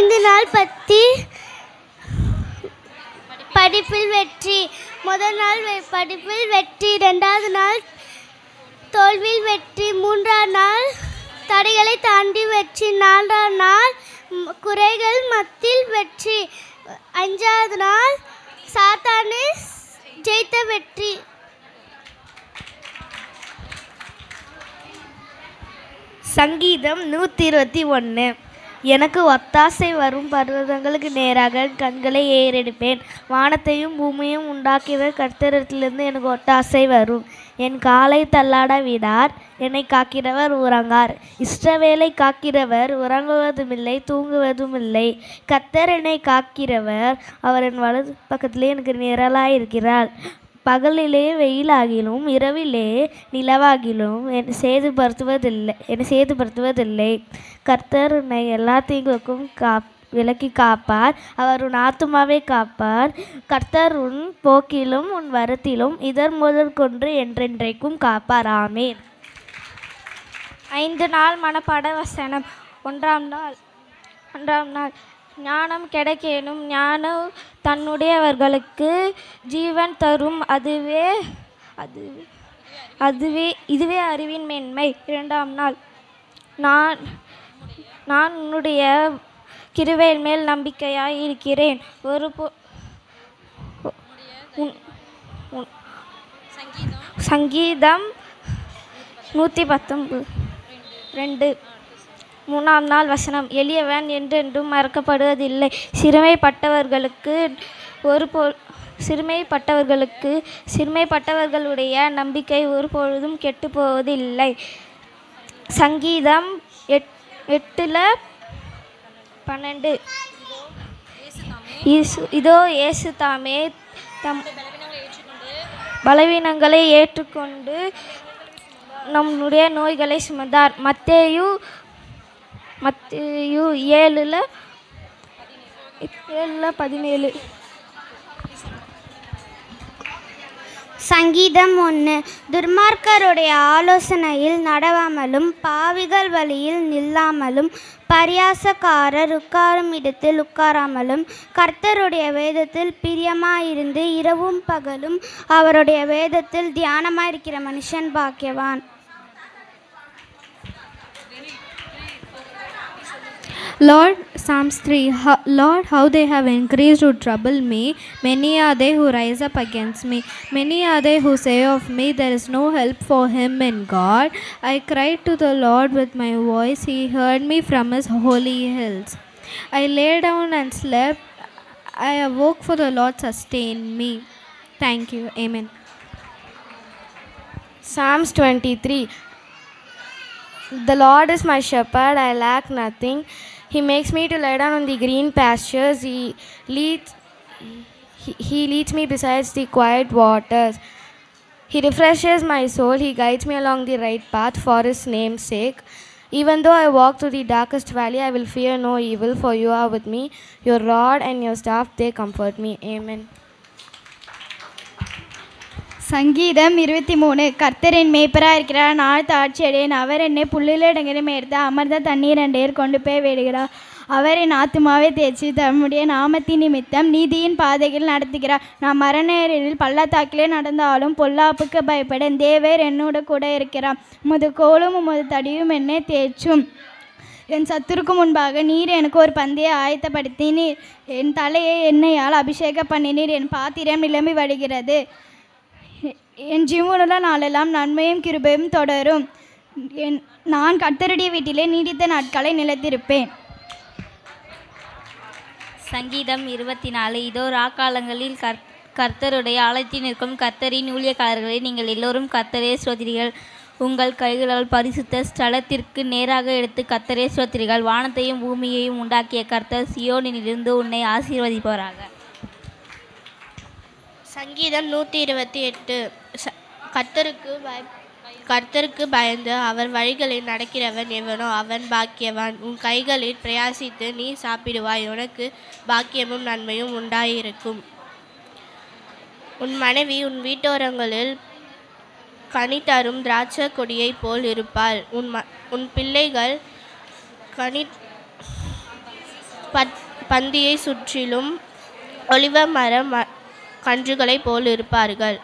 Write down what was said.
5 நாள் பத்தி படிப்பில் வெற்றி. முதல் நாள் படிப்பில் வெற்றி, 2வது நாள் தோல்வியில் வெற்றி, 3ஆம் நாள் தடைகளை தாண்டி வெற்றி, 4ஆம் நாள் குறைகள் மத்தியில் வெற்றி, 5வது நாள் சாத்தானை ஜெயித்த வெற்றி. சங்கீதம் 121. எனக்கு ஒத்தாசை வரும் பர்வதங்களுக்கு நேராக கண்களை ஏறெடுப்பேன். வானத்தையும் பூமியையும் உண்டாக்கியவர் கர்த்தரிடத்திலிருந்து எனக்கு ஒத்தாசை வரும். என் காலை தள்ளாட விடார், என்னை காக்கிறவர் உறங்கார். இஸ்ரவேலை காக்கிறவர் உறங்குவதுமில்லை, தூங்குவதுமில்லை. கர்த்தர் என்னை காக்கிறவர், அவர் என் வலது பக்கத்திலே எனக்கு நிழலாயிருக்கிறார். பகலிலே வெயிலாகிலும் இரவிலே நிலவாகிலும் என்னை சேதுபடுத்துவதில்லை. கர்த்தர் என்னை எல்லா தீங்குக்கும் விலக்கி காப்பார். அவர் உன் ஆத்துமாவை காப்பார். கர்த்தர் உன் போக்கிலும் உன் வரத்திலும் இதர் முதற்கொன்று என்றென்றைக்கும் காப்பார். ஆமேன். 5 நாள் மனப்பாட வசனம். 1ஆம் நாள் ஞானம் கிடைக்கேனும், ஞானம் தன்னுடையவர்களுக்கு ஜீவன் தரும், இதுவே அறிவின் மேன்மை. 2ஆம் நாள் நான் உன்னுடைய கிருபையின் மேல் நம்பிக்கையாய் இருக்கிறேன். சங்கீதம் 119:2. 3ஆம் நாள் வசனம். எளியவன் என்றென்றும் மறக்கப்படுவதில்லை. சிறுமைப்பட்டவர்களுடைய நம்பிக்கை ஒருபொழுதும் கெட்டு போவதில்லை. சங்கீதம் 8:12. இதோ இயேசு தாமே தம் பலவீனங்களை ஏற்றுக்கொண்டு நம்முடைய நோய்களை சுமந்தார். மத்தேயு 7:17. சங்கீதம் 1. துர்மார்க்கருடைய ஆலோசனையில் நடவாமலும், பாவிகள் வழியில் நில்லாமலும், பரியாசக்காரர் உட்காரும் இடத்தில் உட்காராமலும், கர்த்தருடைய வேதத்தில் பிரியமாயிருந்து இரவும் பகலும் அவருடைய வேதத்தில் தியானமாயிருக்கிற மனுஷன் பாக்கியவான். Lord, Psalms 3. Lord, how they have increased to trouble me. Many are they who rise up against me. Many are they who say of me, there is no help for him in God. I cried to the Lord with my voice. He heard me from his holy hills. I lay down and slept. I awoke, for the Lord sustained me. Thank you. Amen. Psalms 23. The Lord is my shepherd, I lack nothing. He makes me to lie down on the green pastures. He leads me beside the quiet waters. He refreshes my soul. He guides me along the right path for his name's sake. Even though I walk through the darkest valley, I will fear no evil, for you are with me. Your rod and your staff, they comfort me. Amen. சங்கீதம் 23. கர்த்தர் என் மேய்ப்பராக இருக்கிறார், நான் தாழ்ச்சி அடையேன். அவர் என்னை புல்லிடங்கிற மேய்த்து அமர்ந்த தண்ணீர் அண்டையர் கொண்டு போய் விடுகிறார். அவர் என் ஆத்துமாவை தேய்ச்சி தம்முடைய நாமத்தின் நிமித்தம் நீதியின் பாதைகள் நடத்துகிறார். நான் மரணத்தில் பள்ளத்தாக்கிலே நடந்தாலும் பொல்லாப்புக்கு பயப்படேன். தேவர் என்னோட கூட இருக்கிறார். உமது கோலும் உமது தடியும் என்னை தேய்ச்சும். என் சத்துருக்கு முன்பாக நீர் எனக்கு ஒரு பந்தியை ஆயத்தப்படுத்தினீர். என் தலையை எண்ணெயால் அபிஷேகம் பண்ணினீர். என் பாத்திரம் நிரம்பி வடிகிறது. என் ஜீவனுள்ள நாளெல்லாம் நன்மையும் கிருபையும் தொடரும். நான் கர்த்தருடைய வீட்டிலே நீடித்த நாட்களை நிலைத்திருப்பேன். சங்கீதம் 24. இதோ ராக்காலங்களில் கர்த்தருடைய ஆலயத்தில் நிற்கும் கர்த்தரின் ஊழியக்காரர்களை நீங்கள் எல்லோரும் கர்த்தரே ஸ்தோத்திரிகள். உங்கள் கைகளால் பரிசுத்த ஸ்தலத்திற்கு நேராக எடுத்து கர்த்தரே ஸ்தோத்திரிகள். வானத்தையும் பூமியையும் உண்டாக்கிய கர்த்தர் சியோனிலிருந்து உன்னை ஆசீர்வதிப்பாராக. சங்கீதம் 128. கர்த்தருக்கு பயந்து அவர் வழிகளில் நடக்கிறவன் எவனோ அவன் பாக்கியவான். உன் கைகளில் பிரயாசித்து நீ சாப்பிடுவாய், உனக்கு பாக்கியமும் நன்மையும் உண்டாயிருக்கும். உன் மனைவி உன் வீட்டோரங்களில் கனி தரும் திராட்சை கொடியை போல் இருப்பாள். உன் பிள்ளைகள் பந்தியை சுற்றிலும் ஒலிவ மர கன்றுகளைப் போல் இருப்பார்கள்.